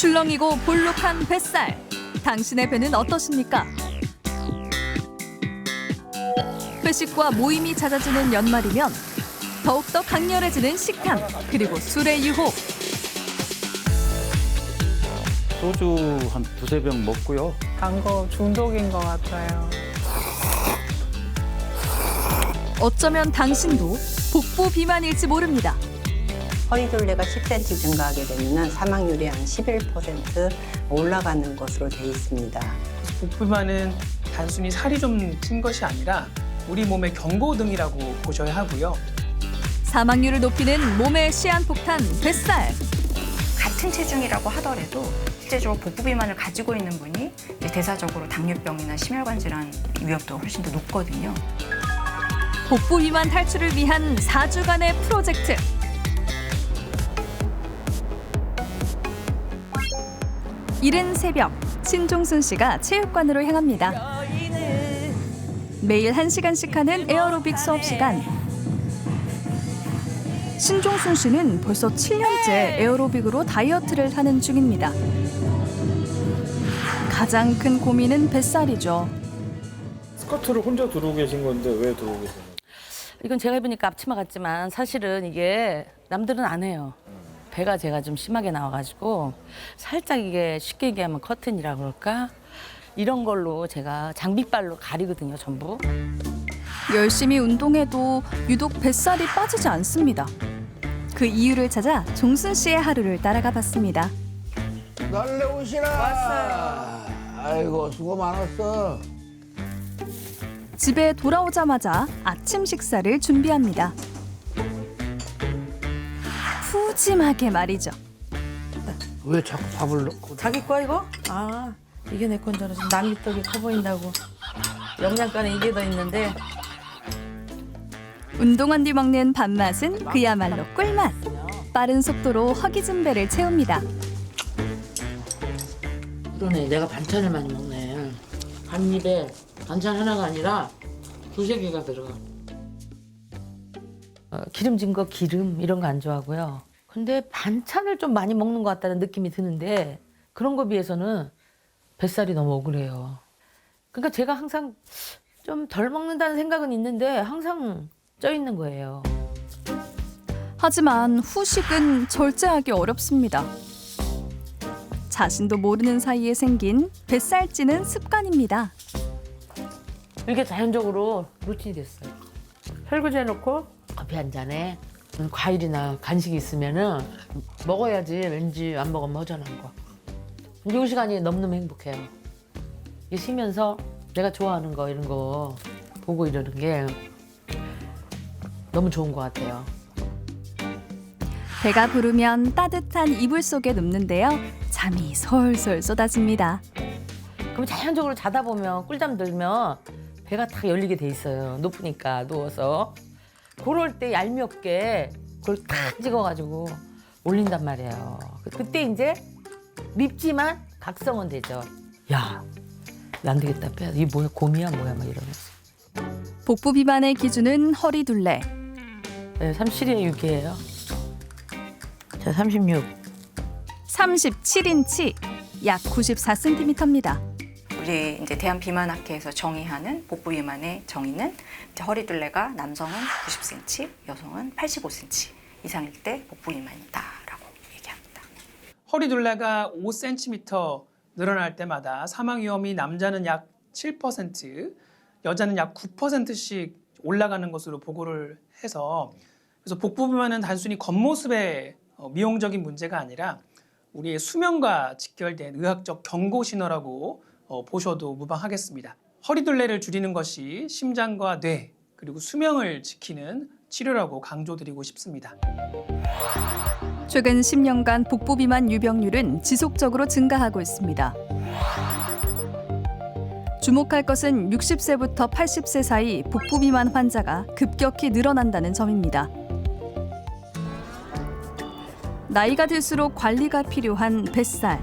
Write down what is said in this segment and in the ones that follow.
출렁이고 볼록한 뱃살. 당신의 배는 어떠십니까? 회식과 모임이 잦아지는 연말이면 더욱더 강렬해지는 식탐, 그리고 술의 유혹. 소주 한 두세 병 먹고요. 단 거 중독인 것 같아요. 어쩌면 당신도 복부 비만일지 모릅니다. 허리둘레가 10cm 증가하게 되면 사망률이 한 11% 올라가는 것으로 되어 있습니다. 복부비만은 단순히 살이 좀 찐 것이 아니라 우리 몸의 경고등이라고 보셔야 하고요. 사망률을 높이는 몸의 시한폭탄 뱃살. 같은 체중이라고 하더라도 실제적으로 복부 비만을 가지고 있는 분이 이제 대사적으로 당뇨병이나 심혈관 질환 위험도가 훨씬 더 높거든요. 복부 비만 탈출을 위한 4주간의 프로젝트. 이른 새벽, 신종순 씨가 체육관으로 향합니다. 매일 1시간씩 하는 에어로빅 수업 시간. 신종순 씨는 벌써 7년째 에어로빅으로 다이어트를 하는 중입니다. 가장 큰 고민은 뱃살이죠. 스커트를 혼자 두르고 계신 건데 왜 두르고 계세요? 이건 제가 입으니까 앞치마 같지만 사실은 이게 남들은 안 해요. 배가 제가 좀 심하게 나와가지고 살짝 이게 쉽게 얘기하면 커튼이라 그럴까? 이런 걸로 제가 장비빨로 가리거든요, 전부. 열심히 운동해도 유독 뱃살이 빠지지 않습니다. 그 이유를 찾아 종순 씨의 하루를 따라가 봤습니다. 날래 오시라. 왔어요. 아이고 수고 많았어. 집에 돌아오자마자 아침 식사를 준비합니다. 푸짐하게 말이죠. 왜 자꾸 밥을 넣고? 자기 거야 이거? 아, 이게 내 건 줄 알아서 남이 떡이 커 보인다고. 영양가는 이게 더 있는데. 운동한 뒤 먹는 밥맛은 그야말로 꿀맛. 빠른 속도로 허기진 배를 채웁니다. 그러네, 내가 반찬을 많이 먹네. 한 입에 반찬 하나가 아니라 두세 개가 들어가. 기름진 거 기름 이런 거 안 좋아하고요. 근데 반찬을 좀 많이 먹는 것 같다는 느낌이 드는데 그런 거 비해서는 뱃살이 너무 억울해요. 그러니까 제가 항상 좀 덜 먹는다는 생각은 있는데 항상 쪄 있는 거예요. 하지만 후식은 절제하기 어렵습니다. 자신도 모르는 사이에 생긴 뱃살 찌는 습관입니다. 이게 자연적으로 루틴이 됐어요. 설거지 해놓고 커피 한 잔에 과일이나 간식이 있으면은 먹어야지 왠지 안 먹으면 허전한 거. 이 시간이 너무너무 행복해요. 이게 쉬면서 내가 좋아하는 거 이런 거 보고 이러는 게 너무 좋은 것 같아요. 배가 부르면 따뜻한 이불 속에 눕는데요. 잠이 솔솔 쏟아집니다. 그럼 자연적으로 자다 보면 꿀잠 들면 배가 탁 열리게 돼 있어요. 높으니까 누워서. 그럴 때 얄미없게 그걸 탁 찍어가지고 올린단 말이에요. 그때 이제 밉지만 각성은 되죠. 야, 이거 안 되겠다. 빼야 돼. 이게 뭐야? 곰이야 뭐야? 막 이러면서. 복부 비만의 기준은 허리둘레. 네, 37에 6이에요. 자, 36. 37인치, 약 94cm입니다. 우리 이제 대한비만학회에서 정의하는 복부 비만의 정의는 이제 허리둘레가 남성은 90cm, 여성은 85cm 이상일 때 복부 비만이다라고 얘기합니다. 허리둘레가 5cm 늘어날 때마다 사망 위험이 남자는 약 7%, 여자는 약 9%씩 올라가는 것으로 보고를 해서 그래서 복부 비만은 단순히 겉모습의 미용적인 문제가 아니라 우리의 수명과 직결된 의학적 경고 신호라고 보셔도 무방하겠습니다. 허리둘레를 줄이는 것이 심장과 뇌 그리고 수명을 지키는 치료라고 강조드리고 싶습니다. 최근 10년간 복부 비만 유병률은 지속적으로 증가하고 있습니다. 주목할 것은 60세부터 80세 사이 복부 비만 환자가 급격히 늘어난다는 점입니다. 나이가 들수록 관리가 필요한 뱃살.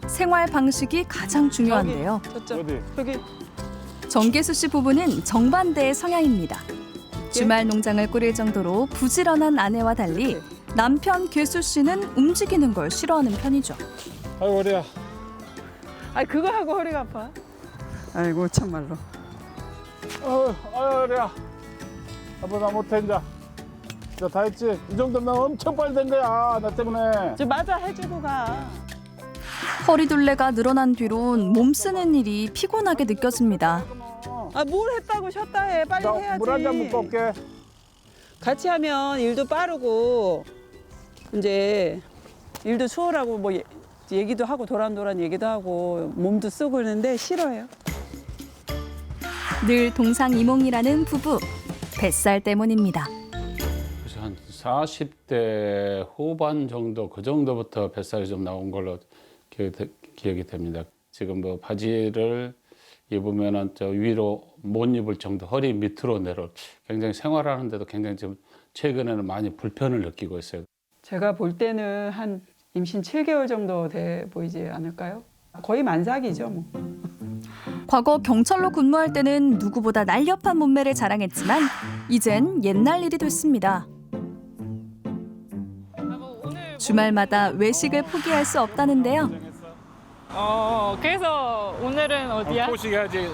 생활 방식이 가장 중요한데요. 여기 정계수 씨 부부는 정반대의 성향입니다. 주말 농장을 꾸릴 정도로 부지런한 아내와 달리 남편 괴수 씨는 움직이는 걸 싫어하는 편이죠. 아이고 허리야. 아 그거 하고 허리가 아파. 아이고 참말로. 아유 허리야. 아빠 나 못해 이제. 이제 다 했지. 이 정도면 엄청 빨리 된 거야 나 때문에. 저 맞아 해주고 가. 허리둘레가 늘어난 뒤론 몸 쓰는 일이 피곤하게 느껴집니다. 아 뭘 했다고 쉬었다 해. 빨리 해야지. 물 한 잔 먹고 올게. 같이 하면 일도 빠르고 이제 일도 수월하고 뭐 얘기도 하고 도란도란 얘기도 하고 몸도 쓰고 그러는데 싫어해요. 늘 동상이몽이라는 부부. 뱃살 때문입니다. 그래서 한 40대 후반 정도 그 정도부터 뱃살이 좀 나온 걸로 기억이 됩니다. 지금 뭐 바지를 입으면은 저 위로 못 입을 정도 허리 밑으로 내려 굉장히 생활하는데도 굉장히 좀 최근에는 많이 불편을 느끼고 있어요. 제가 볼 때는 한 임신 7개월 정도 돼 보이지 않을까요? 거의 만삭이죠 뭐. 과거 경찰로 근무할 때는 누구보다 날렵한 몸매를 자랑했지만 이젠 옛날 일이 됐습니다. 주말마다 외식을 포기할 수 없다는데요. 그래서 오늘은 어디야? 포식해야지.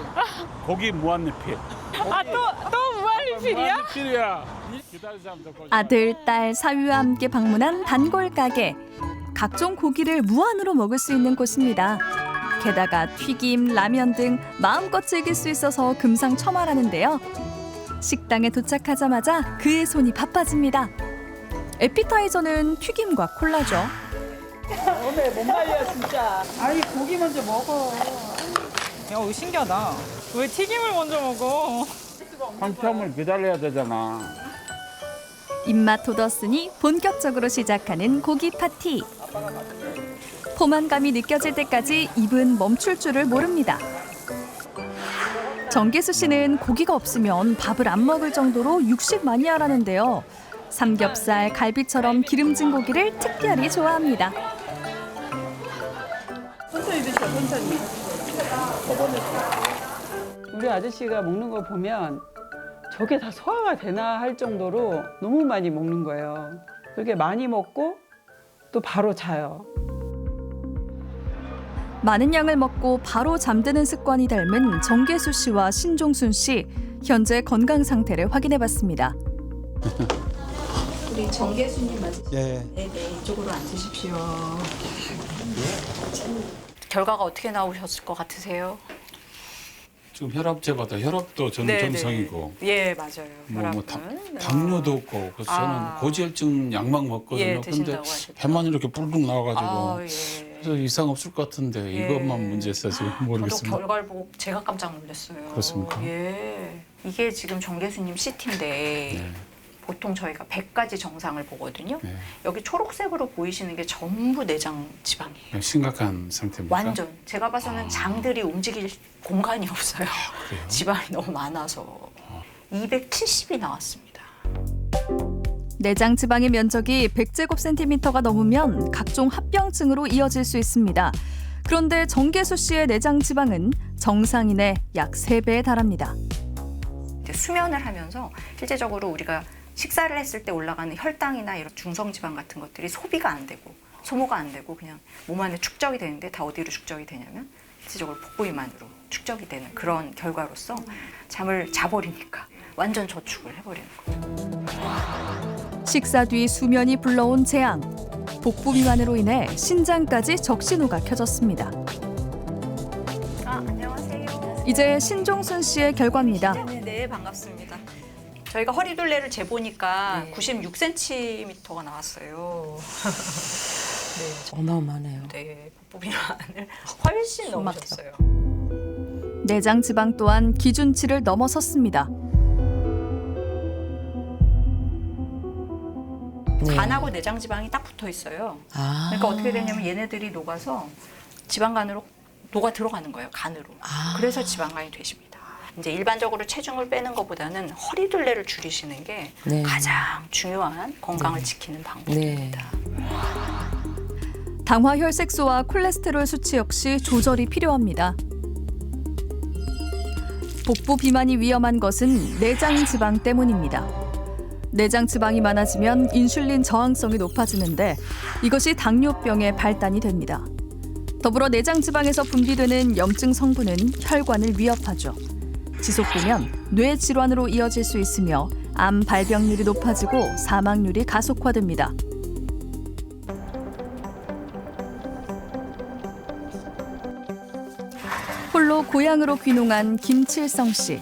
고기 무한리필. 또 무한리필이야? 무한리필이야. 기다리는 사람들 거짓말. 아들, 딸, 사위와 함께 방문한 단골 가게. 각종 고기를 무한으로 먹을 수 있는 곳입니다. 게다가 튀김, 라면 등 마음껏 즐길 수 있어서 금상첨화라는데요. 식당에 도착하자마자 그의 손이 바빠집니다. 에피타이저는 튀김과 콜라죠. 어메 못 말려 진짜. 아니 고기 먼저 먹어. 야 신기하다. 왜 튀김을 먼저 먹어? 한참을 기다려야 되잖아. 입맛 돋았으니 본격적으로 시작하는 고기 파티. 포만감이 느껴질 때까지 입은 멈출 줄을 모릅니다. 정계수 씨는 고기가 없으면 밥을 안 먹을 정도로 육식 마니아라는데요. 삼겹살, 갈비처럼 기름진 고기를 특별히 좋아합니다. 천천히 드셔 천천히. 우리 아저씨가 먹는 거 보면 저게 다 소화가 되나 할 정도로 너무 많이 먹는 거예요. 그렇게 많이 먹고 또 바로 자요. 많은 양을 먹고 바로 잠드는 습관이 닮은 정계수 씨와 신종순 씨. 현재 건강 상태를 확인해봤습니다. 우리 정계수님 맞으시죠? 예. 네네, 이쪽으로 앉으십시오. 결과가 어떻게 나오셨을 것 같으세요? 지금 혈압 재봐도 혈압도 저는 네네. 정상이고 예, 맞아요. 뭐 혈압은. 당뇨도 없고 그래서 아. 저는 고지혈증 약만 먹거든요. 예, 근데 드신다고 하셨죠. 배만 이렇게 뿔룩 나와가지고 아, 예. 그래서 이상 없을 것 같은데 예. 이것만 문제였어요. 지금 저도 모르겠습니다. 결과를 보고 제가 깜짝 놀랐어요. 그렇습니까? 예. 이게 지금 정계수님 CT인데 네. 보통 저희가 100가지 정상을 보거든요. 네. 여기 초록색으로 보이시는 게 전부 내장 지방이에요. 심각한 상태입니까? 완전. 제가 봐서는 장들이 움직일 공간이 없어요. 그래요? 지방이 너무 많아서. 270이 나왔습니다. 내장 지방의 면적이 100제곱센티미터가 넘으면 각종 합병증으로 이어질 수 있습니다. 그런데 정계수 씨의 내장 지방은 정상인의 약 3배에 달합니다. 이제 수면을 하면서 실제적으로 우리가 식사를 했을 때 올라가는 혈당이나 이런 중성지방 같은 것들이 소비가 안 되고 소모가 안 되고 그냥 몸 안에 축적이 되는데 다 어디로 축적이 되냐면 실질적으로 복부 비만으로 축적이 되는 그런 결과로서 잠을 자버리니까 완전 저축을 해버리는 거죠. 식사 뒤 수면이 불러온 재앙. 복부 비만으로 인해 신장까지 적신호가 켜졌습니다. 안녕하세요. 이제 신종순 씨의 결과입니다. 네, 반갑습니다. 저희가 허리둘레를 재보니까 96cm가 나왔어요. 네, 어마어마하네요. 네, 복부 비만을 훨씬 넘으셨어요. 내장 지방 또한 기준치를 넘어섰습니다. 네. 간하고 내장 지방이 딱 붙어 있어요. 아. 그러니까 어떻게 되냐면 얘네들이 녹아서 지방간으로 녹아 들어가는 거예요, 간으로. 아. 그래서 지방간이 되십니다. 이제 일반적으로 체중을 빼는 것보다는 허리둘레를 줄이시는 게 네. 가장 중요한 건강을 지키는 방법입니다. 당화혈색소와 콜레스테롤 수치 역시 조절이 필요합니다. 복부 비만이 위험한 것은 내장 지방 때문입니다. 내장 지방이 많아지면 인슐린 저항성이 높아지는데 이것이 당뇨병의 발단이 됩니다. 더불어 내장 지방에서 분비되는 염증 성분은 혈관을 위협하죠. 지속되면 뇌 질환으로 이어질 수 있으며 암 발병률이 높아지고 사망률이 가속화됩니다. 홀로 고향으로 귀농한 김칠성 씨.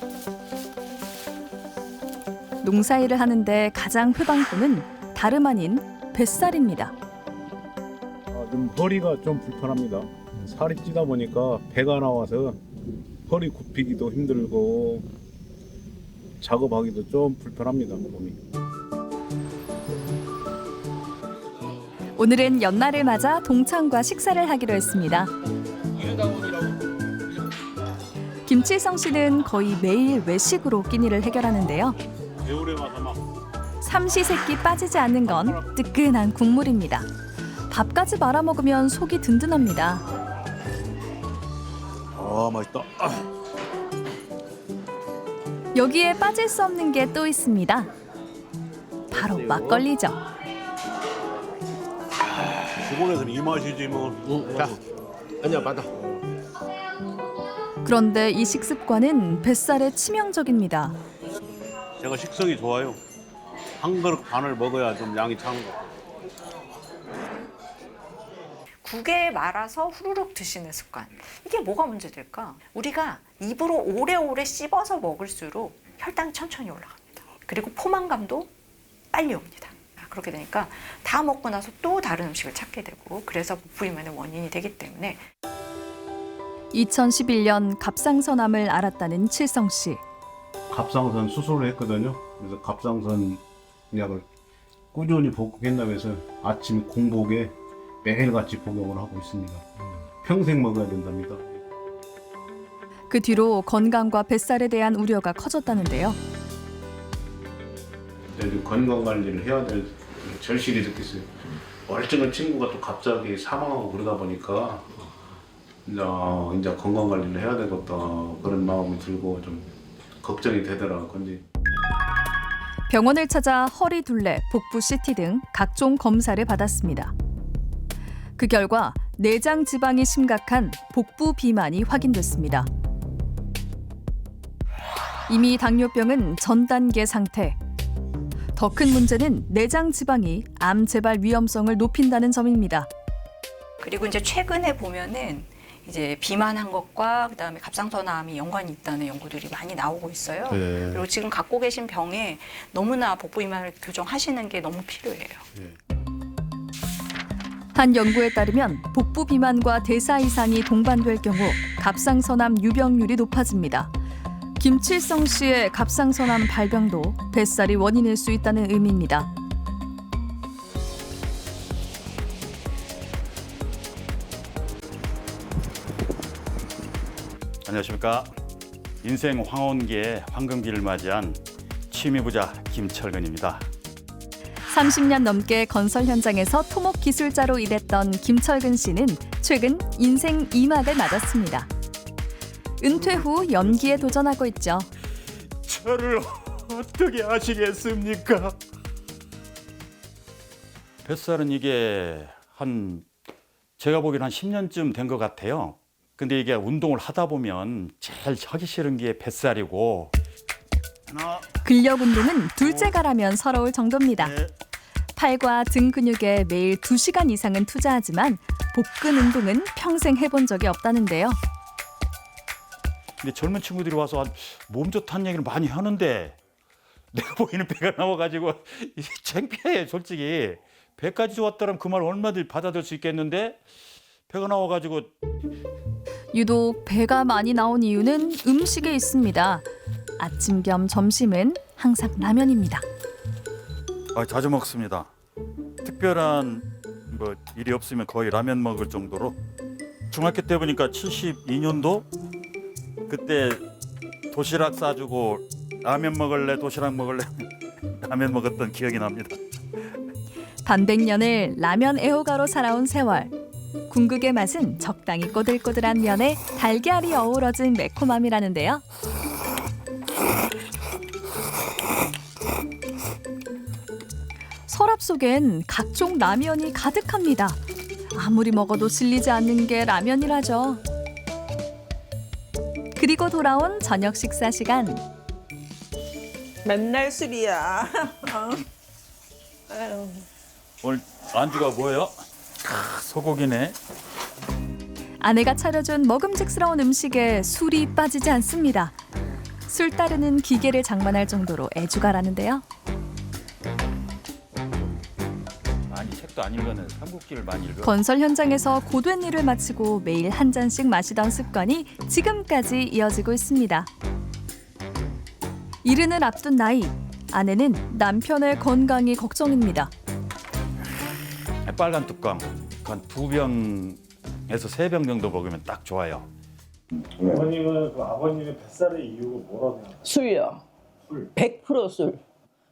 농사일을 하는데 가장 회방꾼은 다름 아닌 뱃살입니다. 좀 허리가 좀 불편합니다. 살이 찌다 보니까 배가 나와서 허리 굽히기도 힘들고 작업하기도 좀 불편합니다. 몸이. 오늘은 연말을 맞아 동창과 식사를 하기로 했습니다. 김칠성 씨는 거의 매일 외식으로 끼니를 해결하는데요. 삼시세끼 빠지지 않는 건 뜨끈한 국물입니다. 밥까지 말아 먹으면 속이 든든합니다. 아, 맛있다. 여기에 빠질 수 없는 게 또 있습니다. 바로 막걸리죠. 시골에서는 이 맛이지 뭐. 자, 아니야, 받아. 그런데 이 식습관은 뱃살에 치명적입니다. 제가 식성이 좋아요. 한 그릇 반을 먹어야 좀 양이 차는 거. 국에 말아서 후루룩 드시는 습관. 이게 뭐가 문제될까? 우리가 입으로 오래오래 씹어서 먹을수록 혈당이 천천히 올라갑니다. 그리고 포만감도 빨리 옵니다. 그렇게 되니까 다 먹고 나서 또 다른 음식을 찾게 되고 그래서 복부비만의 원인이 되기 때문에 2011년 갑상선암을 앓았다는 칠성 씨. 갑상선 수술을 했거든요. 그래서 갑상선 약을 꾸준히 복용한다면서 아침 공복에 매일같이 복용을 하고 있습니다. 평생 먹어야 된답니다. 그 뒤로 건강과 뱃살에 대한 우려가 커졌다는데요. 건강 관리를 해야 될 절실히 느꼈어요. 멀쩡한 친구가 또 갑자기 사망하고 그러다 보니까 이제 건강 관리를 해야 되겠다 그런 마음이 들고 좀 걱정이 되더라고요. 근데 병원을 찾아 허리 둘레, 복부 CT 등 각종 검사를 받았습니다. 그 결과 내장 지방이 심각한 복부 비만이 확인됐습니다. 이미 당뇨병은 전 단계 상태. 더 큰 문제는 내장 지방이 암 재발 위험성을 높인다는 점입니다. 그리고 이제 최근에 보면은 이제 비만한 것과 그다음에 갑상선암이 연관이 있다는 연구들이 많이 나오고 있어요. 네. 그리고 지금 갖고 계신 병에 너무나 복부 비만을 교정하시는 게 너무 필요해요. 한 연구에 따르면 복부 비만과 대사 이상이 동반될 경우 갑상선암 유병률이 높아집니다. 김칠성 씨의 갑상선암 발병도 뱃살이 원인일 수 있다는 의미입니다. 안녕하십니까. 인생 황혼기에 황금기를 맞이한 취미부자 김철근입니다. 30년 넘게 건설 현장에서 토목 기술자로 일했던 김철근 씨는 최근 인생 2막을 맞았습니다. 은퇴 후 연기에 도전하고 있죠. 저를 어떻게 아시겠습니까? 뱃살은 이게 제가 보기엔 한 10년쯤 된 것 같아요. 근데 이게 운동을 하다 보면 제일 하기 싫은 게 뱃살이고 근력 운동은 둘째가라면 서러울 정도입니다. 팔과 등 근육에 매일 2시간 이상은 투자하지만 복근 운동은 평생 해본 적이 없다는데요. 근데 젊은 친구들이 와서 몸 좋다는 얘기를 많이 하는데 내가 보이는 배가 나와가지고 창피해. 솔직히 배까지 좋았다면 그 말 얼마든지 받아들일 수 있겠는데 배가 나와가지고. 유독 배가 많이 나온 이유는 음식에 있습니다. 아침 겸 점심은 항상 라면입니다. 자주 먹습니다. 특별한 일이 없으면 거의 라면 먹을 정도로. 중학교 때 보니까 72년도 그때 도시락 싸주고 라면 먹을래 도시락 먹을래 라면 먹었던 기억이 납니다. 반백년을 라면 애호가로 살아온 세월. 궁극의 맛은 적당히 꼬들꼬들한 면에 달걀이 어우러진 매콤함이라는데요. 서랍 속엔 각종 라면이 가득합니다. 아무리 먹어도 질리지 않는 게 라면이라죠. 그리고 돌아온 저녁 식사 시간. 맨날 술이야. 오늘 안주가 뭐예요? 소고기네. 아내가 차려준 먹음직스러운 음식에 술이 빠지지 않습니다. 술 따르는 기계를 장만할 정도로 애주가라는데요. 아니 책도 안 읽어는 삼국지를 많이 읽어. 건설 현장에서 고된 일을 마치고 매일 한 잔씩 마시던 습관이 지금까지 이어지고 있습니다. 이른을 앞둔 나이, 아내는 남편의 건강이 걱정입니다. 빨간 뚜껑 한 2병에서 3병 정도 먹으면 딱 좋아요. 어머님은 그 아버님의 뱃살의 이유가 뭐라고 생각하세요? 술요. 100% 술.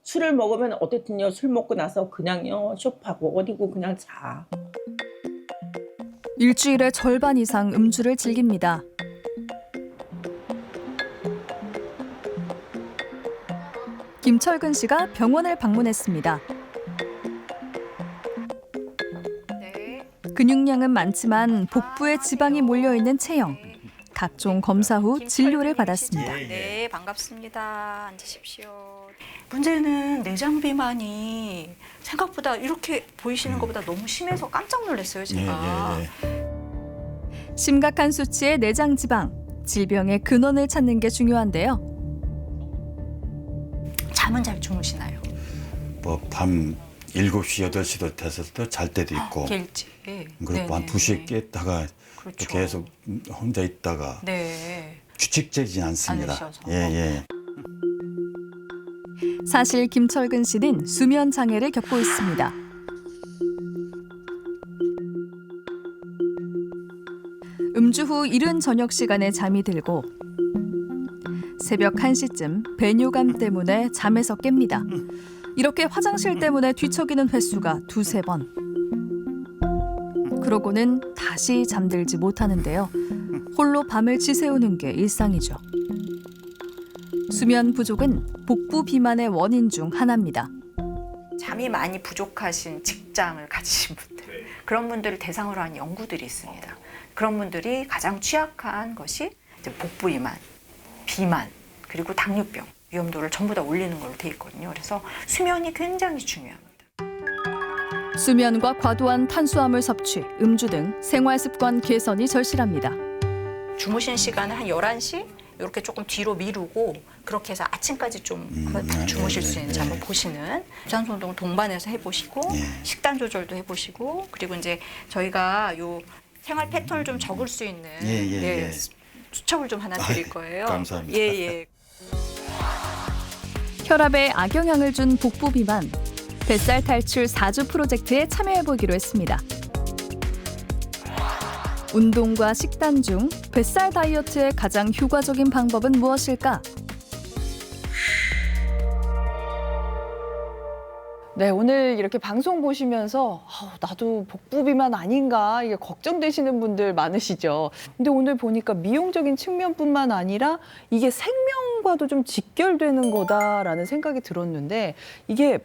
술을 먹으면 어쨌든요. 술 먹고 나서 그냥요. 쇼파고 어디고 그냥 자. 일주일에 절반 이상 음주를 즐깁니다. 김철근 씨가 병원을 방문했습니다. 근육량은 많지만 복부에 지방이 몰려있는 체형. 각종 검사 후 진료를 받았습니다. 네, 반갑습니다. 앉으십시오. 문제는 내장 비만이 생각보다 이렇게 보이시는 것보다 너무 심해서 깜짝 놀랐어요, 제가. 심각한 수치의 내장 지방, 질병의 근원을 찾는 게 중요한데요. 잠은 잘 주무시나요? 뭐 밤 7시, 8시도 돼서 잘 때도 있고. 일찍. 그리고 한 2시에 깼다가 그렇죠. 또 계속 혼자 있다가 네. 규칙적이지 않습니다. 않으셔서. 예. 사실 김철근 씨는 수면 장애를 겪고 있습니다. 음주 후 이른 저녁 시간에 잠이 들고 새벽 1시쯤 배뇨감 때문에 잠에서 깹니다. 이렇게 화장실 때문에 뒤척이는 횟수가 2-3번. 그러고는 다시 잠들지 못하는데요. 홀로 밤을 지새우는 게 일상이죠. 수면 부족은 복부 비만의 원인 중 하나입니다. 잠이 많이 부족하신 직장을 가지신 분들, 그런 분들을 대상으로 한 연구들이 있습니다. 그런 분들이 가장 취약한 것이 이제 복부 비만, 비만, 그리고 당뇨병 위험도를 전부 다 올리는 걸로 돼 있거든요. 그래서 수면이 굉장히 중요합니다. 수면과 과도한 탄수화물 섭취, 음주 등 생활 습관 개선이 절실합니다. 주무시는 시간을 한 11시 이렇게 조금 뒤로 미루고 그렇게 해서 아침까지 좀 주무실 수 있는지 한번 보시는 유산소 운동을 동반해서 해보시고 식단 조절도 해보시고 그리고 이제 저희가 요 생활 패턴을 좀 적을 수 있는 수첩을 좀 하나 드릴 거예요. 감사합니다. 혈압에 악영향을 준 복부 비만, 뱃살 탈출 4주 프로젝트에 참여해보기로 했습니다. 운동과 식단 중 뱃살 다이어트의 가장 효과적인 방법은 무엇일까? 네, 오늘 이렇게 방송 보시면서 나도 복부 비만 아닌가 이게 걱정되시는 분들 많으시죠. 근데 오늘 보니까 미용적인 측면뿐만 아니라 이게 생명과도 좀 직결되는 거다라는 생각이 들었는데 이게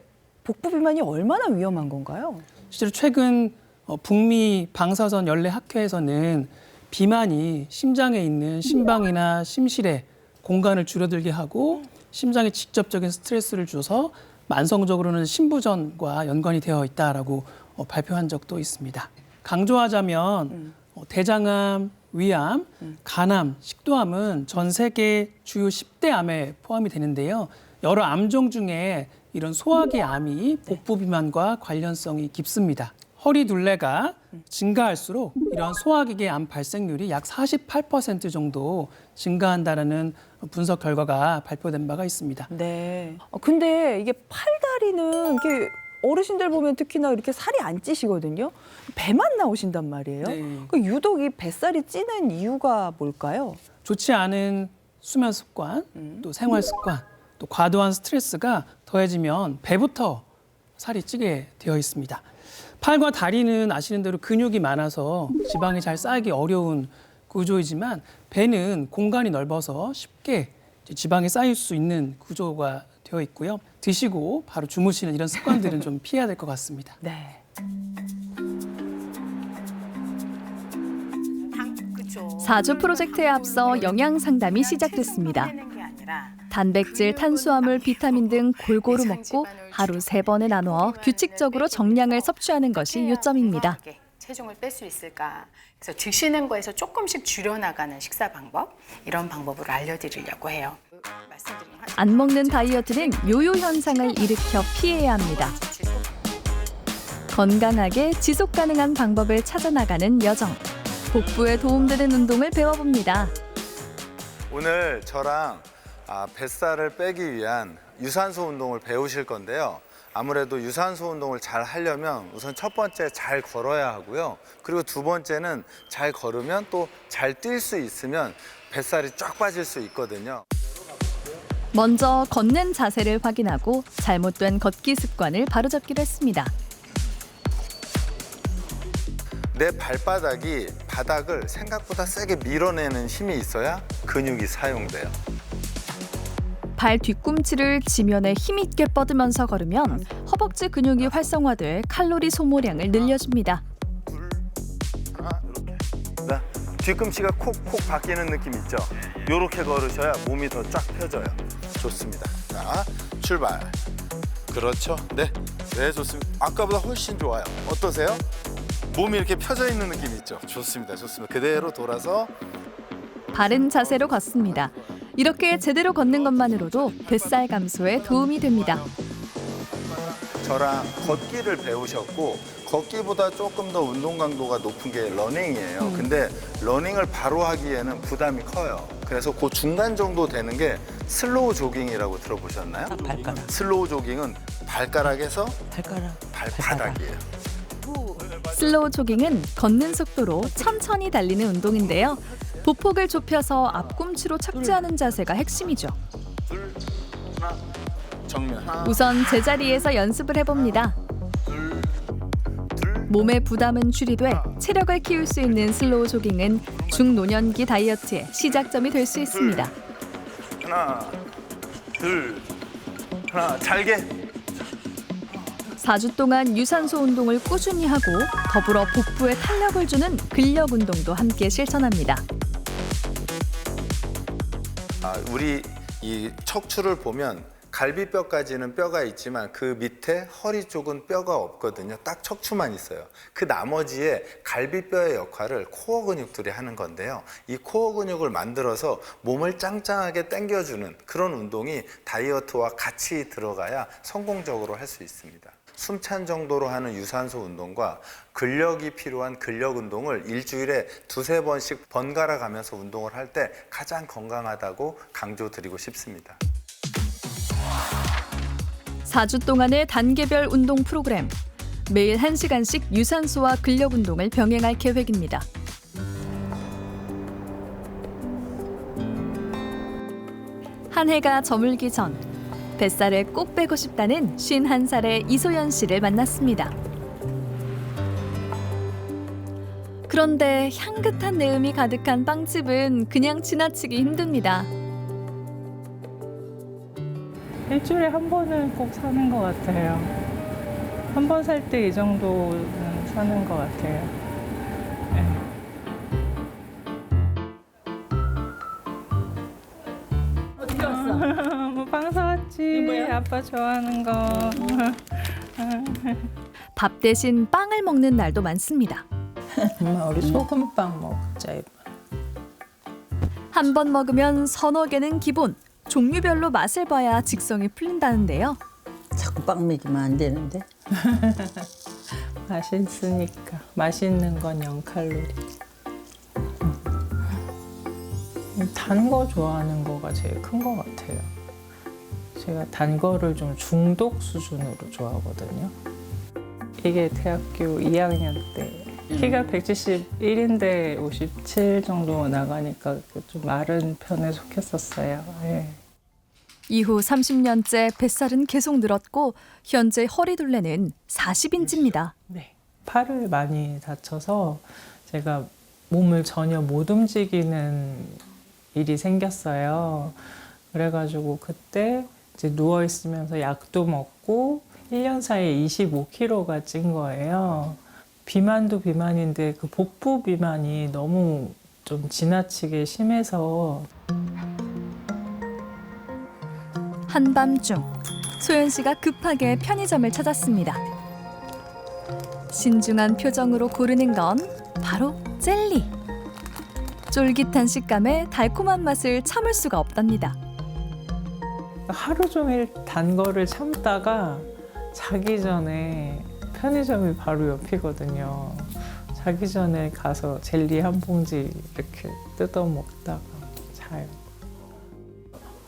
복부 비만이 얼마나 위험한 건가요? 실제로 최근 북미 방사선 연례 학회에서는 비만이 심장에 있는 심방이나 심실에 공간을 줄어들게 하고 심장에 직접적인 스트레스를 줘서 만성적으로는 심부전과 연관이 되어 있다라고 발표한 적도 있습니다. 강조하자면 대장암, 위암, 간암, 식도암은 전 세계 주요 10대 암에 포함이 되는데요. 여러 암종 중에 이런 소화기 암이 복부 비만과 관련성이 깊습니다. 허리 둘레가 증가할수록 이런 소화기계 암 발생률이 약 48% 정도 증가한다는 분석 결과가 발표된 바가 있습니다. 네. 근데 이게 팔다리는 이게 어르신들 보면 특히나 이렇게 살이 안 찌시거든요. 배만 나오신단 말이에요. 그 유독 이 뱃살이 찌는 이유가 뭘까요? 좋지 않은 수면 습관, 또 생활 습관, 또 과도한 스트레스가 더해지면 배부터 살이 찌게 되어 있습니다. 팔과 다리는 아시는 대로 근육이 많아서 지방이 잘 쌓이기 어려운 구조이지만 배는 공간이 넓어서 쉽게 지방이 쌓일 수 있는 구조가 되어 되어 있고요. 드시고 바로 주무시는 이런 습관들은 좀 피해야 될 것 같습니다. 네. 사주 프로젝트에 앞서 영양 상담이 시작됐습니다. 단백질, 탄수화물, 비타민 등 골고루 먹고 하루 3번에 나누어 규칙적으로 정량을 섭취하는 것이 요점입니다. 체중을 뺄 수 있을까? 그래서 드시는 거에서 조금씩 줄여나가는 식사 방법, 이런 방법을 알려드리려고 해요. 안 먹는 다이어트는 요요 현상을 일으켜 피해야 합니다. 건강하게 지속 가능한 방법을 찾아 나가는 여정. 복부에 도움되는 운동을 배워봅니다. 오늘 저랑 뱃살을 빼기 위한 유산소 운동을 배우실 건데요. 아무래도 유산소 운동을 잘 하려면 우선 첫 번째 잘 걸어야 하고요. 그리고 두 번째는 잘 걸으면 또 잘 뛸 수 있으면 뱃살이 쫙 빠질 수 있거든요. 먼저 걷는 자세를 확인하고 잘못된 걷기 습관을 바로잡기로 했습니다. 내 발바닥이 바닥을 생각보다 세게 밀어내는 힘이 있어야 근육이 사용돼요. 발 뒤꿈치를 지면에 힘있게 뻗으면서 걸으면 허벅지 근육이 활성화돼 칼로리 소모량을 늘려줍니다. 자, 뒤꿈치가 콕콕 바뀌는 느낌 있죠? 이렇게 걸으셔야 몸이 더 쫙 펴져요. 좋습니다. 자, 출발. 그렇죠. 네, 좋습니다. 아까보다 훨씬 좋아요. 어떠세요? 몸이 이렇게 펴져 있는 느낌 있죠? 좋습니다. 그대로 돌아서 바른 자세로 걷습니다. 이렇게 제대로 걷는 것만으로도 뱃살 감소에 도움이 됩니다. 저랑 걷기를 배우셨고 걷기보다 조금 더 운동 강도가 높은 게 러닝이에요. 근데 러닝을 바로 하기에는 부담이 커요. 그래서 그 중간 정도 되는 게 슬로우 조깅이라고 들어보셨나요? 발가락. 슬로우 조깅은 발가락에서 발바닥이에요. 슬로우 조깅은 걷는 속도로 천천히 달리는 운동인데요. 보폭을 좁혀서 앞꿈치로 착지하는 자세가 핵심이죠. 정면. 우선 제자리에서 연습을 해봅니다. 몸의 부담은 줄이돼 체력을 키울 수 있는 슬로우 조깅은 중노년기 다이어트의 시작점이 될 수 있습니다. 하나, 잘게. 4주 동안 유산소 운동을 꾸준히 하고 더불어 복부에 탄력을 주는 근력 운동도 함께 실천합니다. 우리 이 척추를 보면 갈비뼈까지는 뼈가 있지만 그 밑에 허리 쪽은 뼈가 없거든요. 딱 척추만 있어요. 그 나머지에 갈비뼈의 역할을 코어 근육들이 하는 건데요. 이 코어 근육을 만들어서 몸을 짱짱하게 당겨주는 그런 운동이 다이어트와 같이 들어가야 성공적으로 할 수 있습니다. 숨찬 정도로 하는 유산소 운동과 근력이 필요한 근력 운동을 일주일에 2-3번씩 번갈아 가면서 운동을 할 때 가장 건강하다고 강조드리고 싶습니다. 4주 동안의 단계별 운동 프로그램. 매일 1시간씩 유산소와 근력 운동을 병행할 계획입니다. 한 해가 저물기 전 뱃살을 꼭 빼고 싶다는 51살의 이소연 씨를 만났습니다. 그런데 향긋한 내음이 가득한 빵집은 그냥 지나치기 힘듭니다. 일주일에 한 번은 꼭 사는 것 같아요. 한 번 살 때 이 정도는 사는 것 같아요. 네. 어떻게 왔어? 빵 사왔지. 아빠 좋아하는 거. 밥 대신 빵을 먹는 날도 많습니다. 엄마 우리 소금빵 먹자. 한 번 먹으면 서너 개는 기본. 종류별로 맛을 봐야 직성이 풀린다는데요. 자꾸 빵 먹이면 안 되는데. 맛있으니까. 맛있는 건 0칼로리. 단 거 좋아하는 거가 제일 큰 거 같아요. 제가 단 거를 좀 중독 수준으로 좋아하거든요. 이게 대학교 2학년 때 키가 171인데 57 정도 나가니까 좀 마른 편에 속했었어요. 네. 이후 30년째 뱃살은 계속 늘었고 현재 허리둘레는 40인치입니다. 네. 팔을 많이 다쳐서 제가 몸을 전혀 못 움직이는 일이 생겼어요. 그래가지고 그때 이제 누워 있으면서 약도 먹고 1년 사이에 25kg가 찐 거예요. 비만도 비만인데 그 복부 비만이 너무 좀 지나치게 심해서 한밤중 소연 씨가 급하게 편의점을 찾았습니다. 신중한 표정으로 고르는 건 바로 젤리. 쫄깃한 식감에 달콤한 맛을 참을 수가 없답니다. 하루 종일 단 거를 참다가 자기 전에 편의점이 바로 옆이거든요. 자기 전에 가서 젤리 한 봉지 이렇게 뜯어 먹다가 자요.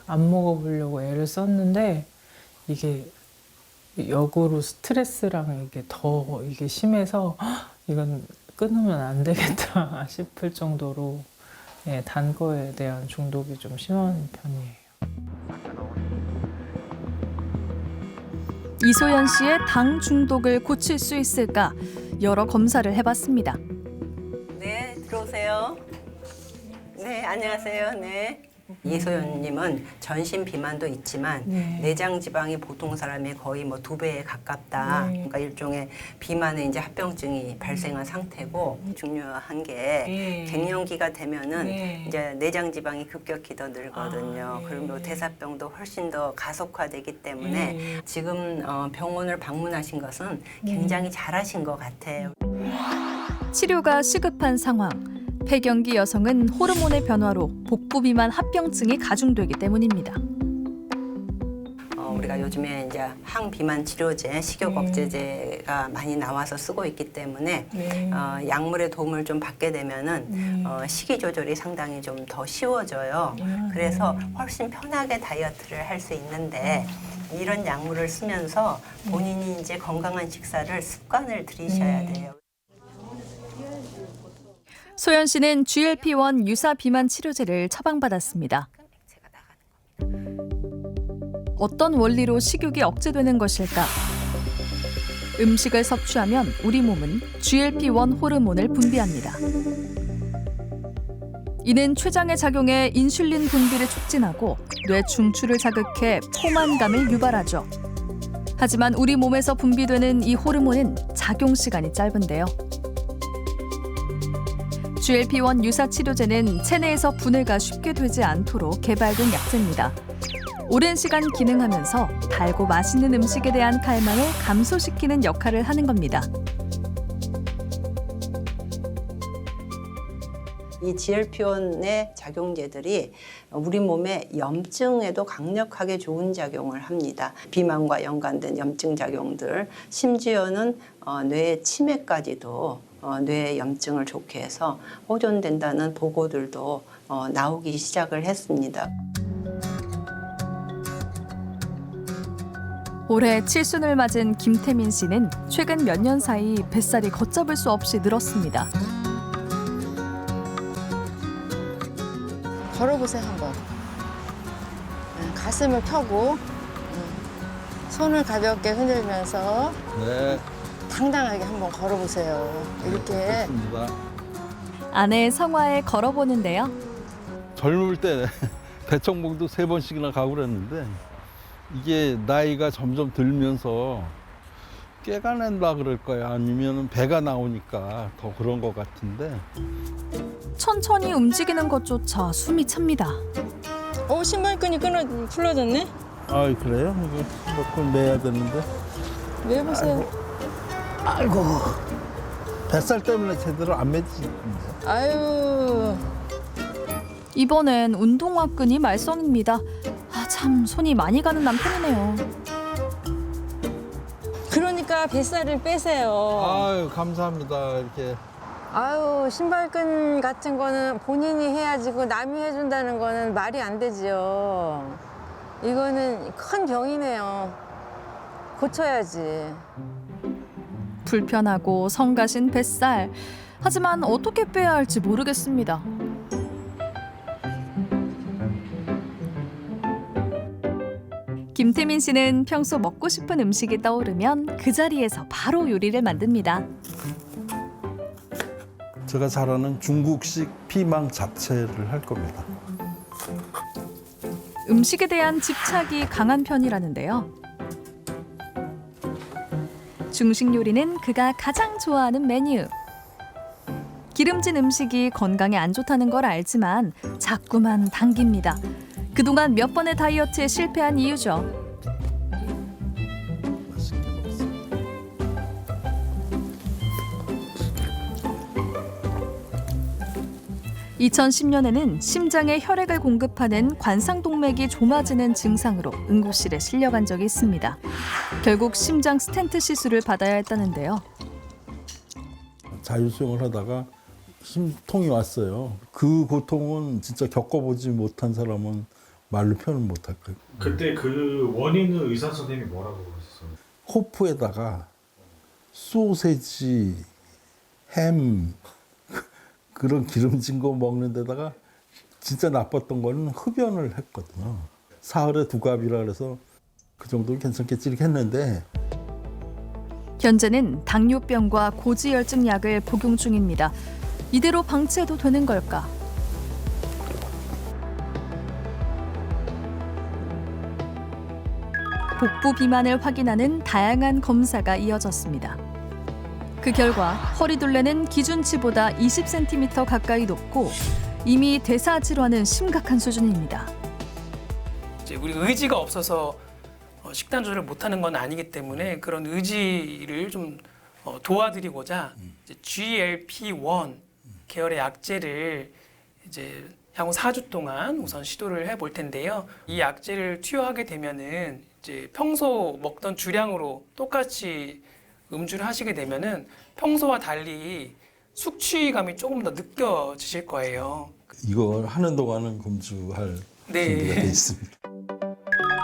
안 먹어보려고 애를 썼는데 이게 역으로 스트레스랑 이게 더 이게 심해서 이건 끊으면 안 되겠다 싶을 정도로 예, 단 거에 대한 중독이 좀 심한 편이에요. 이소연 씨의 당 중독을 고칠 수 있을까 여러 검사를 해봤습니다. 네, 들어오세요. 네, 안녕하세요. 네. 이소연님은 전신 비만도 있지만 네. 내장 지방이 보통 사람의 거의 뭐 2배에 가깝다. 네. 그러니까 일종의 비만의 이제 합병증이 발생한 상태고 중요한 게 갱년기가 되면은 이제 내장 지방이 급격히 더 늘거든요. 그리고 대사병도 훨씬 더 가속화되기 때문에 지금 병원을 방문하신 것은 굉장히 잘하신 것 같아요. 치료가 시급한 상황. 폐경기 여성은 호르몬의 변화로 복부 비만 합병증이 가중되기 때문입니다. 우리가 요즘에 이제 항비만 치료제, 식욕 억제제가 많이 나와서 쓰고 있기 때문에 약물의 도움을 좀 받게 되면은 식이 조절이 상당히 좀 더 쉬워져요. 그래서 훨씬 편하게 다이어트를 할 수 있는데 이런 약물을 쓰면서 본인이 이제 건강한 식사를 습관을 들이셔야 돼요. 소연 씨는 GLP-1 유사 비만 치료제를 처방받았습니다. 어떤 원리로 식욕이 억제되는 것일까? 음식을 섭취하면 우리 몸은 GLP-1 호르몬을 분비합니다. 이는 췌장의 작용에 인슐린 분비를 촉진하고 뇌 중추를 자극해 포만감을 유발하죠. 하지만 우리 몸에서 분비되는 이 호르몬은 작용 시간이 짧은데요. GLP-1 유사 치료제는 체내에서 분해가 쉽게 되지 않도록 개발된 약제입니다. 오랜 시간 기능하면서 달고 맛있는 음식에 대한 갈망을 감소시키는 역할을 하는 겁니다. 이 GLP-1의 작용제들이 우리 몸의 염증에도 강력하게 좋은 작용을 합니다. 비만과 연관된 염증 작용들, 심지어는 뇌 치매까지도 뇌 염증을 좋게 해서 호전된다는 보고들도 나오기 시작을 했습니다. 올해 칠순을 맞은 김태민 씨는 최근 몇 년 사이 뱃살이 걷잡을 수 없이 늘었습니다. 걸어보세요 한번. 가슴을 펴고 손을 가볍게 흔들면서 네. 당당하게 한번 걸어보세요. 이렇게. 아내 성화에 걸어보는데요. 젊을 때 대청봉도 3번씩이나 가고 그랬는데 이게 나이가 점점 들면서 깨가낸다 그럴 거야. 아니면 배가 나오니까 더 그런 것 같은데. 천천히 움직이는 것조차 숨이 찹니다. 신발끈이 풀어졌네? 아 그래요? 이거 조금 매야 되는데. 매보세요. 아이고. 뱃살 때문에 제대로 안 매지. 아유. 이번엔 운동화 끈이 말썽입니다. 참 손이 많이 가는 남편이네요. 그러니까 뱃살을 빼세요. 아유 감사합니다. 이렇게. 아유, 신발끈 같은 거는 본인이 해야지 그 남이 해준다는 거는 말이 안 되지요. 이거는 큰 병이네요. 고쳐야지. 불편하고 성가신 뱃살. 하지만 어떻게 빼야 할지 모르겠습니다. 김태민 씨는 평소 먹고 싶은 음식이 떠오르면 그 자리에서 바로 요리를 만듭니다. 제가 잘하는 중국식 피망 잡채를 할 겁니다. 음식에 대한 집착이 강한 편이라는데요. 중식 요리는 그가 가장 좋아하는 메뉴. 기름진 음식이 건강에 안 좋다는 걸 알지만 자꾸만 당깁니다. 그동안 몇 번의 다이어트에 실패한 이유죠. 2010년에는 심장에 혈액을 공급하는 관상동맥이 좁아지는 증상으로 응급실에 실려간 적이 있습니다. 결국 심장 스텐트 시술을 받아야 했다는데요. 자율수영을 하다가 심통이 왔어요. 그 고통은 진짜 겪어보지 못한 사람은 말로 표현 못할 거예요. 그때 그 원인은 의사 선생님이 뭐라고 그러셨어요? 호프에다가 소세지, 햄 그런 기름진 거 먹는 데다가 진짜 나빴던 거는 흡연을 했거든요. 사흘에 2갑이라 그래서 그 정도는 괜찮겠지 이렇게 했는데 현재는 당뇨병과 고지혈증 약을 복용 중입니다. 이대로 방치해도 되는 걸까? 복부 비만을 확인하는 다양한 검사가 이어졌습니다. 그 결과 허리둘레는 기준치보다 20cm 가까이 높고 이미 대사 질환은 심각한 수준입니다. 이제 우리 의지가 없어서 식단 조절을 못하는 건 아니기 때문에 그런 의지를 좀 도와드리고자 이제 GLP-1 계열의 약제를 이제 향후 4주 동안 우선 시도를 해볼 텐데요. 이 약제를 투여하게 되면은 이제 평소 먹던 주량으로 똑같이 음주를 하시게 되면은 평소와 달리 숙취감이 조금 더 느껴지실 거예요. 이걸 하는 동안은 금주할 준비가 돼 있습니다.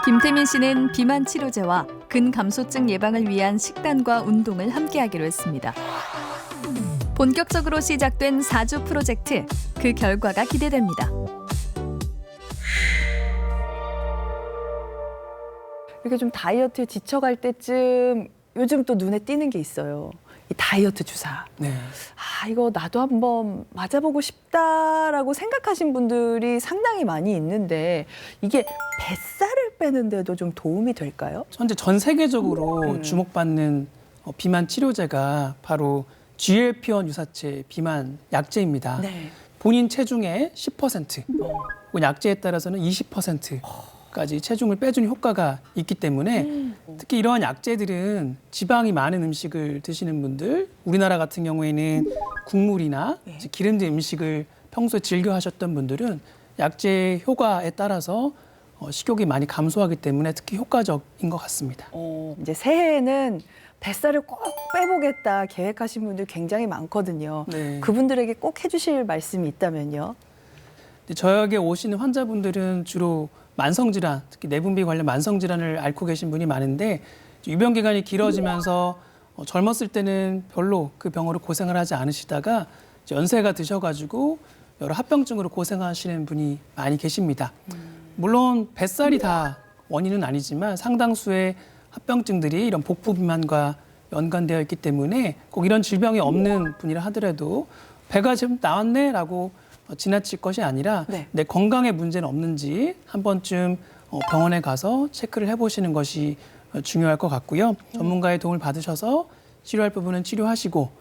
김태민 씨는 비만 치료제와 근감소증 예방을 위한 식단과 운동을 함께하기로 했습니다. 본격적으로 시작된 4주 프로젝트, 그 결과가 기대됩니다. 이렇게 좀 다이어트에 지쳐갈 때쯤 요즘 또 눈에 띄는 게 있어요. 이 다이어트 주사. 네. 아, 이거 나도 한번 맞아보고 싶다라고 생각하신 분들이 상당히 많이 있는데 이게 뱃살을 빼는데도 좀 도움이 될까요? 현재 전 세계적으로 주목받는 비만 치료제가 바로 GLP-1 유사체 비만 약제입니다. 네. 본인 체중의 10%, 혹은 약제에 따라서는 20%까지 체중을 빼주는 효과가 있기 때문에 특히 이러한 약제들은 지방이 많은 음식을 드시는 분들, 우리나라 같은 경우에는 국물이나 이제 기름진 음식을 평소에 즐겨 하셨던 분들은 약제 효과에 따라서 식욕이 많이 감소하기 때문에 특히 효과적인 것 같습니다. 이제 새해에는 뱃살을 꼭 빼보겠다 계획하신 분들 굉장히 많거든요. 네. 그분들에게 꼭 해주실 말씀이 있다면요? 저에게 오시는 환자분들은 주로 만성질환, 특히 내분비 관련 만성질환을 앓고 계신 분이 많은데 유병 기간이 길어지면서 젊었을 때는 별로 그 병으로 고생을 하지 않으시다가 연세가 드셔가지고 여러 합병증으로 고생하시는 분이 많이 계십니다. 물론 뱃살이 다 원인은 아니지만 상당수의 합병증들이 이런 복부 비만과 연관되어 있기 때문에 꼭 이런 질병이 없는 분이라 하더라도 배가 좀 나왔네라고 지나칠 것이 아니라 내 건강에 문제는 없는지 한 번쯤 병원에 가서 체크를 해보시는 것이 중요할 것 같고요. 전문가의 도움을 받으셔서 치료할 부분은 치료하시고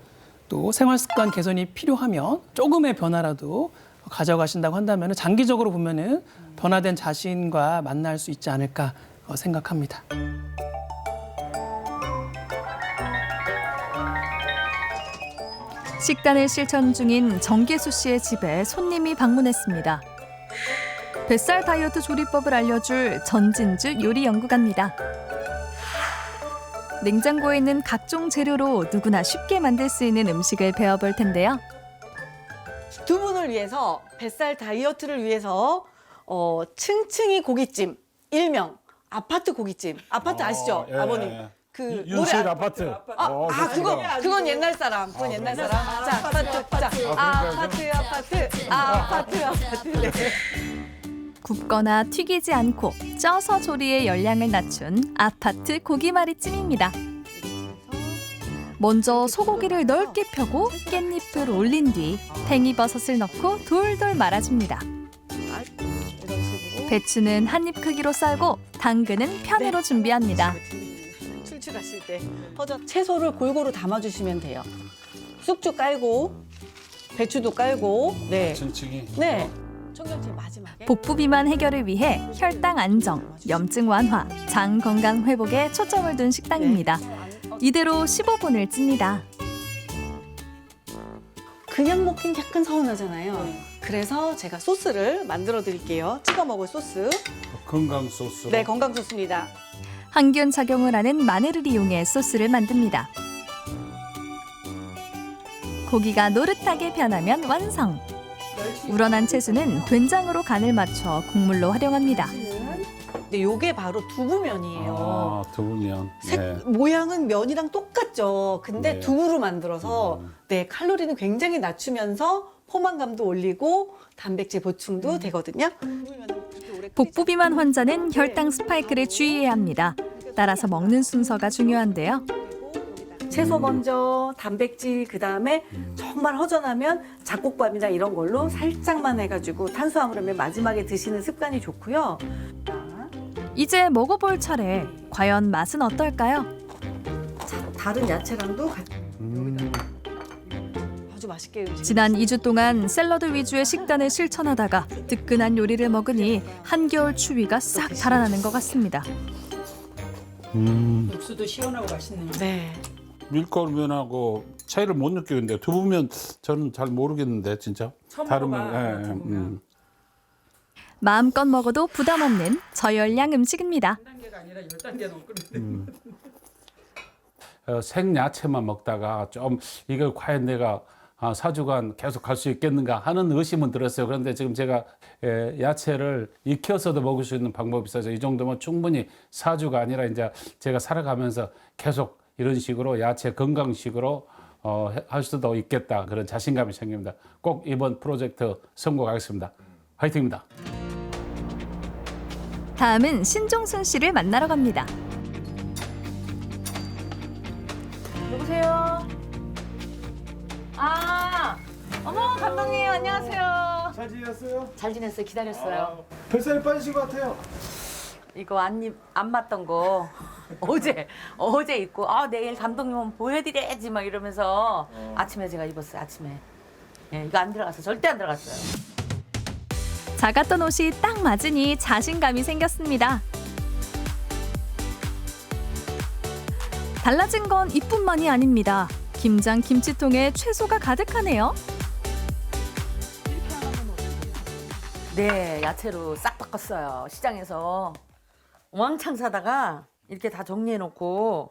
또 생활습관 개선이 필요하면 조금의 변화라도 가져가신다고 한다면 장기적으로 보면은 변화된 자신과 만날 수 있지 않을까 생각합니다. 식단을 실천 중인 정계수 씨의 집에 손님이 방문했습니다. 뱃살 다이어트 조리법을 알려줄 전진주 요리 연구가입니다. 냉장고에 있는 각종 재료로 누구나 쉽게 만들 수 있는 음식을 배워볼 텐데요. 두 분을 위해서 뱃살 다이어트를 위해서 층층이 고깃집, 일명 아파트 고깃집. 아파트 아시죠? 예. 아버님. 그 윤수일 아파트. 그건 옛날 사람. 그건 옛날 사람. 자, 아파트. 네. 굽거나 튀기지 않고 쪄서 조리의 열량을 낮춘 아파트 고기말이찜입니다. 먼저 소고기를 넓게 펴고 깻잎을 올린 뒤 팽이버섯을 넣고 돌돌 말아줍니다. 배추는 한 입 크기로 썰고 당근은 편으로 준비합니다. 출출하실 때 채소를 골고루 담아주시면 돼요. 쑥주 깔고 배추도 깔고 네. 천천히. 네. 청경채 마지막에 복부 비만 해결을 위해 혈당 안정, 염증 완화, 장 건강 회복에 초점을 둔 식단입니다. 이대로 15분을 찝니다. 그냥 먹긴 약간 서운하잖아요. 그래서 제가 소스를 만들어 드릴게요. 찍어 먹을 소스. 건강 소스. 네, 건강 소스입니다. 항균 작용을 하는 마늘을 이용해 소스를 만듭니다. 고기가 노릇하게 변하면 완성. 우러난 채소는 된장으로 간을 맞춰 국물로 활용합니다. 근데 요게 바로 두부면이에요. 아, 두부면. 네. 모양은 면이랑 똑같죠. 근데 네. 두부로 만들어서 네, 칼로리는 굉장히 낮추면서 포만감도 올리고 단백질 보충도 되거든요. 복부 비만 환자는 혈당 스파이크를 주의해야 합니다. 따라서 먹는 순서가 중요한데요. 채소 먼저, 단백질 그다음에 정말 허전하면 잡곡밥이나 이런 걸로 살짝만 해가지고 탄수화물을 마지막에 드시는 습관이 좋고요. 이제 먹어볼 차례. 과연 맛은 어떨까요? 다른 야채랑도 같이 아주 맛있게 지난 2주 동안 샐러드 위주의 식단을 실천하다가 뜨끈한 요리를 먹으니 한겨울 추위가 싹 달아나는 것 같습니다. 육수도 시원하고 맛있네요. 네. 밀가루면하고 차이를 못 느끼는데 두부면 저는 잘 모르겠는데 진짜. 다른 면. 마음껏 먹어도 부담 없는 저열량 음식입니다. 1단계가 아니라 10단계 넘거든요. 생야채만 먹다가 좀 이걸 과연 내가 4주간 계속 갈 수 있겠는가 하는 의심은 들었어요. 그런데 지금 제가 야채를 익혀서도 먹을 수 있는 방법이 있어서 이 정도면 충분히 4주가 아니라 이제 제가 살아가면서 계속 이런 식으로 야채 건강식으로 할 수도 있겠다. 그런 자신감이 생깁니다. 꼭 이번 프로젝트 성공하겠습니다. 화이팅입니다. 다음은 신종순 씨를 만나러 갑니다. 여보세요? 어머, 감독님, 안녕하세요. 잘 지냈어요? 잘 지냈어요. 기다렸어요. 뱃살이 빠지신 것 같아요. 이거 안 맞던 거 어제 입고 내일 감독님 보여드려야지 막 이러면서 아침에 제가 입었어요. 아침에. 예, 이거 안 들어갔어요. 절대 안 들어갔어요. 작았던 옷이 딱 맞으니 자신감이 생겼습니다. 달라진 건 이뿐만이 아닙니다. 김장 김치통에 채소가 가득하네요. 네, 야채로 싹 바꿨어요. 시장에서 왕창 사다가 이렇게 다 정리해놓고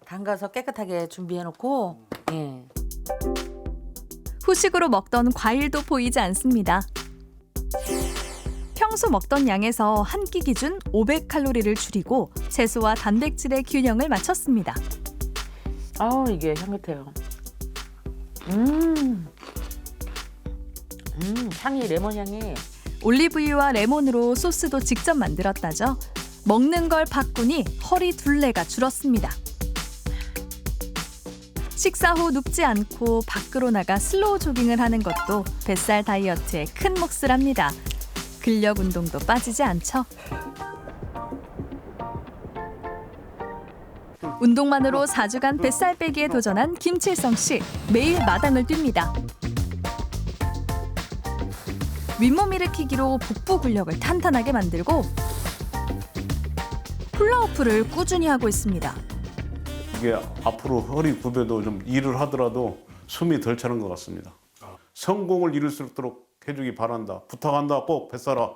담가서 깨끗하게 준비해놓고 예. 후식으로 먹던 과일도 보이지 않습니다. 평소 먹던 양에서 한 끼 기준 500칼로리를 줄이고 채소와 단백질의 균형을 맞췄습니다. 이게 향긋해요. 향이 레몬 향이. 올리브유와 레몬으로 소스도 직접 만들었다죠. 먹는 걸 바꾸니 허리 둘레가 줄었습니다. 식사 후 눕지 않고 밖으로 나가 슬로우 조깅을 하는 것도 뱃살 다이어트에 큰 몫을 합니다. 근력 운동도 빠지지 않죠. 운동만으로 4주간 뱃살 빼기에 도전한 김칠성 씨. 매일 마당을 뜁니다. 윗몸 일으키기로 복부 근력을 탄탄하게 만들고 훌라후프를 꾸준히 하고 있습니다. 이게 앞으로 허리 굽에도 좀 일을 하더라도 숨이 덜 차는 것 같습니다. 성공을 이룰 수 있도록 해주기 바란다. 부탁한다. 꼭 뱃살아.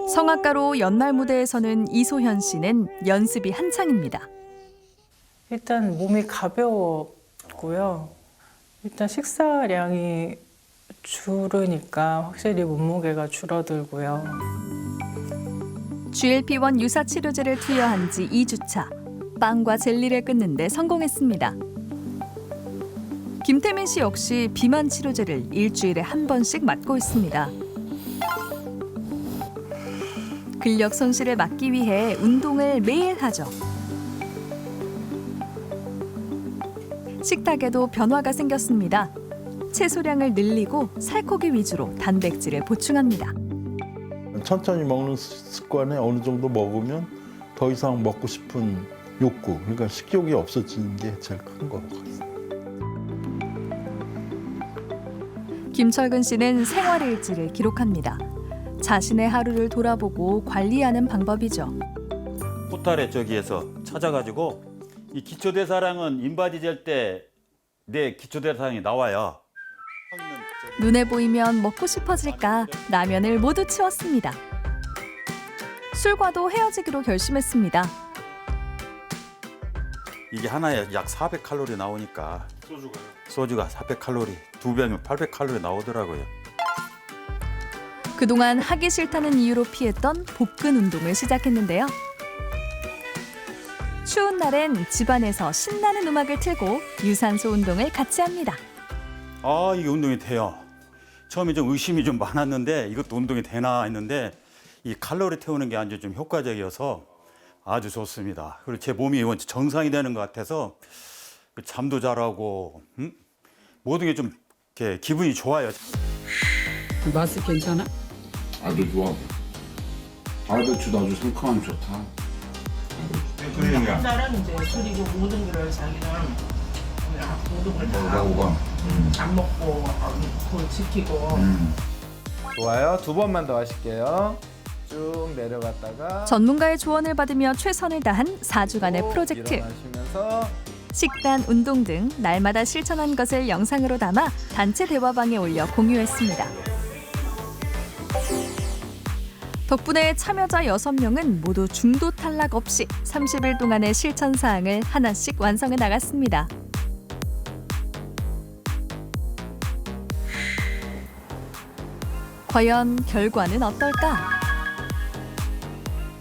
성악가로 연말 무대에서는 이소현 씨는 연습이 한창입니다. 일단 몸이 가벼웠고요. 일단 식사량이 줄으니까 확실히 몸무게가 줄어들고요. GLP-1 유사 치료제를 투여한 지 2주차. 빵과 젤리를 끊는 데 성공했습니다. 김태민 씨 역시 비만 치료제를 일주일에 한 번씩 맞고 있습니다. 근력 손실을 막기 위해 운동을 매일 하죠. 식탁에도 변화가 생겼습니다. 채소량을 늘리고 살코기 위주로 단백질을 보충합니다. 천천히 먹는 습관에 어느 정도 먹으면 더 이상 먹고 싶은 욕구, 그러니까 식욕이 없어지는 게 제일 큰 거 같아요. 김철근 씨는 생활일지를 기록합니다. 자신의 하루를 돌아보고 관리하는 방법이죠. 포탈에 저기에서 찾아가지고 이 기초대사량은 인바디 젤 때 내 기초대사량이 나와요. 눈에 보이면 먹고 싶어질까 라면을 모두 치웠습니다. 술과도 헤어지기로 결심했습니다. 이게 하나에 약 400칼로리 나오니까 소주가 400칼로리, 2병이면 800칼로리 나오더라고요. 그동안 하기 싫다는 이유로 피했던 복근 운동을 시작했는데요. 추운 날엔 집안에서 신나는 음악을 틀고 유산소 운동을 같이 합니다. 아, 이게 운동이 돼요. 처음에 좀 의심이 좀 많았는데 이것도 운동이 되나 했는데 이 칼로리 태우는 게 아주 좀 효과적이어서 아주 좋습니다. 그리고 제 몸이 정상이 되는 것 같아서 잠도 잘하고 모든 게 좀 이렇게 기분이 좋아요. 맛이 괜찮아? 아주 좋아. 알배추도 아주 상큼하면 좋다. 한 달은 이제 술이고 모든 거를 자기는 모든 걸 다 안 먹고 그걸 지키고. 좋아요. 2번만 더 하실게요. 쭉 내려갔다가 전문가의 조언을 받으며 최선을 다한 4주간의 프로젝트. 일어나시면서 식단, 운동 등 날마다 실천한 것을 영상으로 담아 단체 대화방에 올려 공유했습니다. 덕분에 참여자 6명은 모두 중도 탈락 없이 30일 동안의 실천 사항을 하나씩 완성해 나갔습니다. 과연 결과는 어떨까?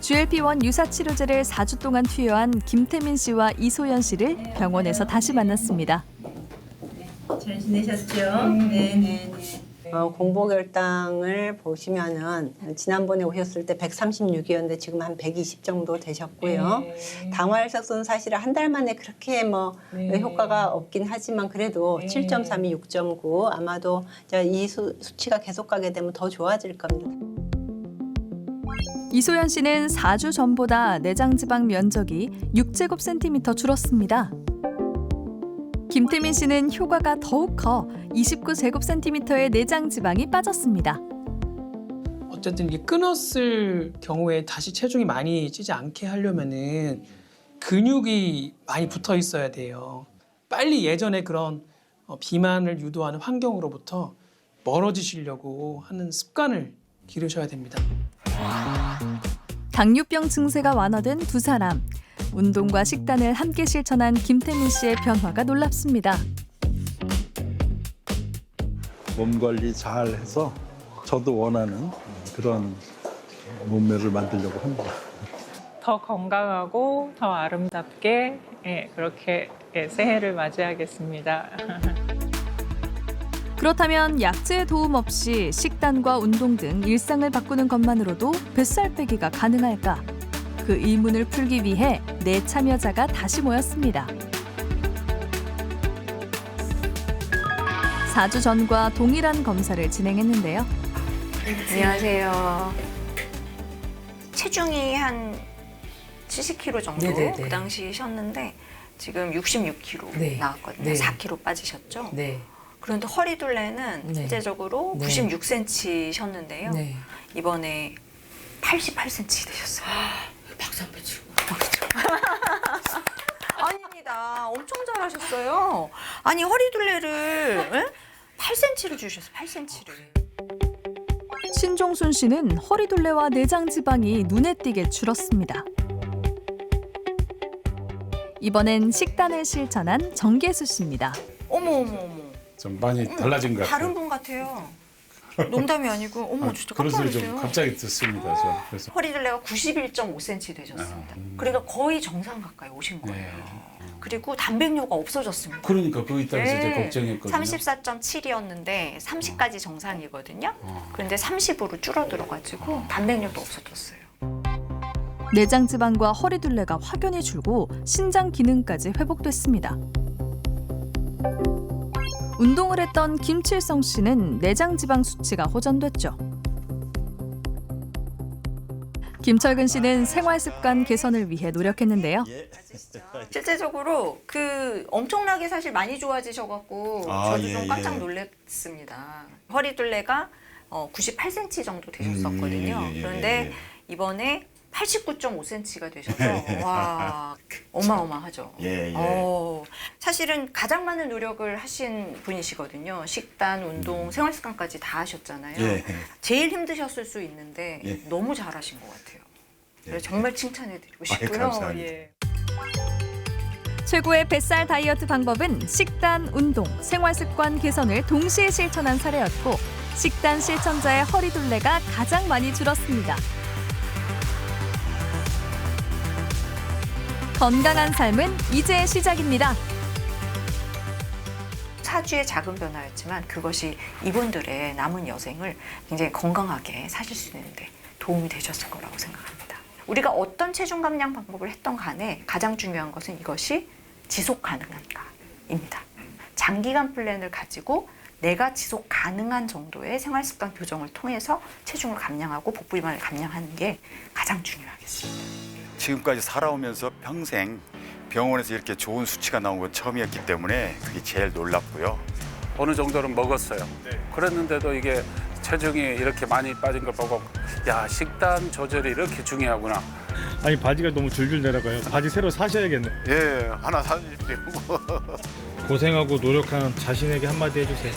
GLP-1 유사치료제를 4주 동안 투여한 김태민 씨와 이소연 씨를 병원에서 다시 만났습니다. 잘 지내셨죠? 네네네. 공복혈당을 보시면은 지난번에 오셨을 때 136이었는데 지금 한 120 정도 되셨고요. 당화혈색소는 사실 한 달 만에 그렇게 효과가 없긴 하지만 그래도 7.3이 6.9 아마도 이 수치가 계속 가게 되면 더 좋아질 겁니다. 이소연 씨는 4주 전보다 내장 지방 면적이 6제곱센티미터 줄었습니다. 김태민 씨는 효과가 더욱 커 29제곱센티미터의 내장 지방이 빠졌습니다. 어쨌든 이게 끊었을 경우에 다시 체중이 많이 찌지 않게 하려면은 근육이 많이 붙어 있어야 돼요. 빨리 예전에 그런 비만을 유도하는 환경으로부터 멀어지시려고 하는 습관을 기르셔야 됩니다. 당뇨병 증세가 완화된 두 사람. 운동과 식단을 함께 실천한 김태민 씨의 변화가 놀랍습니다. 몸 관리 잘 해서 저도 원하는 그런 몸매를 만들려고 합니다. 더 건강하고 더 아름답게 그렇게 새해를 맞이하겠습니다. 그렇다면 약제의 도움 없이 식단과 운동 등 일상을 바꾸는 것만으로도 뱃살 빼기가 가능할까? 그 의문을 풀기 위해 4참여자가 다시 모였습니다. 4주 전과 동일한 검사를 진행했는데요. 안녕하세요. 체중이 한 70kg 정도 네네네. 그 당시 셨는데 지금 66kg 나왔거든요. 네. 4kg 빠지셨죠? 네. 그런데 허리둘레는 네. 실제적으로 네. 96cm 셨는데요. 네. 이번에 88cm 되셨어요. 박수 한번 치고. 아닙니다. 엄청 잘하셨어요. 아니 허리둘레를 8cm를 주셨어요. 8cm를. 신종순 씨는 허리둘레와 내장 지방이 눈에 띄게 줄었습니다. 이번엔 식단을 실천한 정계수 씨입니다. 어머. 좀 많이 달라진 것 같아요. 다른 분 같아요. 농담이 아니고 어머 진짜 그런 깜짝 소리 좀 놀랐어요. 갑자기 듣습니다. 저. 그래서 허리둘레가 91.5cm 되셨습니다. 그러니까 거의 정상 가까이 오신 거예요. 그리고 단백뇨가 없어졌습니다. 그러니까 거기 따라서 이제 걱정했거든요. 34.7이었는데 30까지 정상이거든요. 그런데 30으로 줄어들어가지고 단백뇨도 없어졌어요. 내장 지방과 허리둘레가 확연히 줄고 신장 기능까지 회복됐습니다. 운동을 했던 김칠성 씨는 내장 지방 수치가 호전됐죠. 김철근 씨는 생활 습관 개선을 위해 노력했는데요. 실제적으로 엄청나게 사실 많이 좋아지셔갖고 저도 좀 깜짝 놀랐습니다. 허리둘레가 98cm 정도 되셨었거든요. 그런데 이번에 89.5cm가 되셔서 와 어마어마하죠. 사실은 가장 많은 노력을 하신 분이시거든요. 식단, 운동, 생활습관까지 다 하셨잖아요. 제일 힘드셨을 수 있는데 너무 잘하신 것 같아요. 그래서 정말 칭찬해드리고 싶고요. 최고의 뱃살 다이어트 방법은 식단, 운동, 생활습관 개선을 동시에 실천한 사례였고 식단 실천자의 허리둘레가 가장 많이 줄었습니다. 건강한 삶은 이제 시작입니다. 사주의 작은 변화였지만 그것이 이분들의 남은 여생을 굉장히 건강하게 사실 수 있는데 도움이 되셨을 거라고 생각합니다. 우리가 어떤 체중 감량 방법을 했던 간에 가장 중요한 것은 이것이 지속 가능한가입니다. 장기간 플랜을 가지고 내가 지속 가능한 정도의 생활습관 교정을 통해서 체중을 감량하고 복부 비만을 감량하는 게 가장 중요하겠습니다. 지금까지 살아오면서 평생 병원에서 이렇게 좋은 수치가 나온 건 처음이었기 때문에 그게 제일 놀랍고요. 어느 정도는 먹었어요. 그랬는데도 이게 체중이 이렇게 많이 빠진 걸 보고 야, 식단 조절이 이렇게 중요하구나. 아니 바지가 너무 줄줄 내려가요. 바지 새로 사셔야겠네. 예, 하나 사주십시오. 고생하고 노력한 자신에게 한마디 해주세요.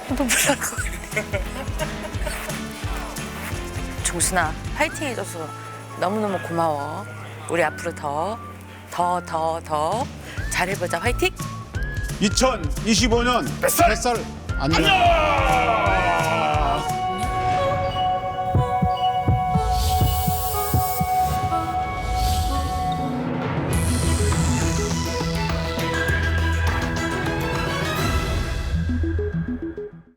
눈물 날 것 같아. 종순아, 파이팅 해줘서 너무너무 고마워. 우리 앞으로 더 잘해보자. 화이팅! 2025년 뱃살 안녕.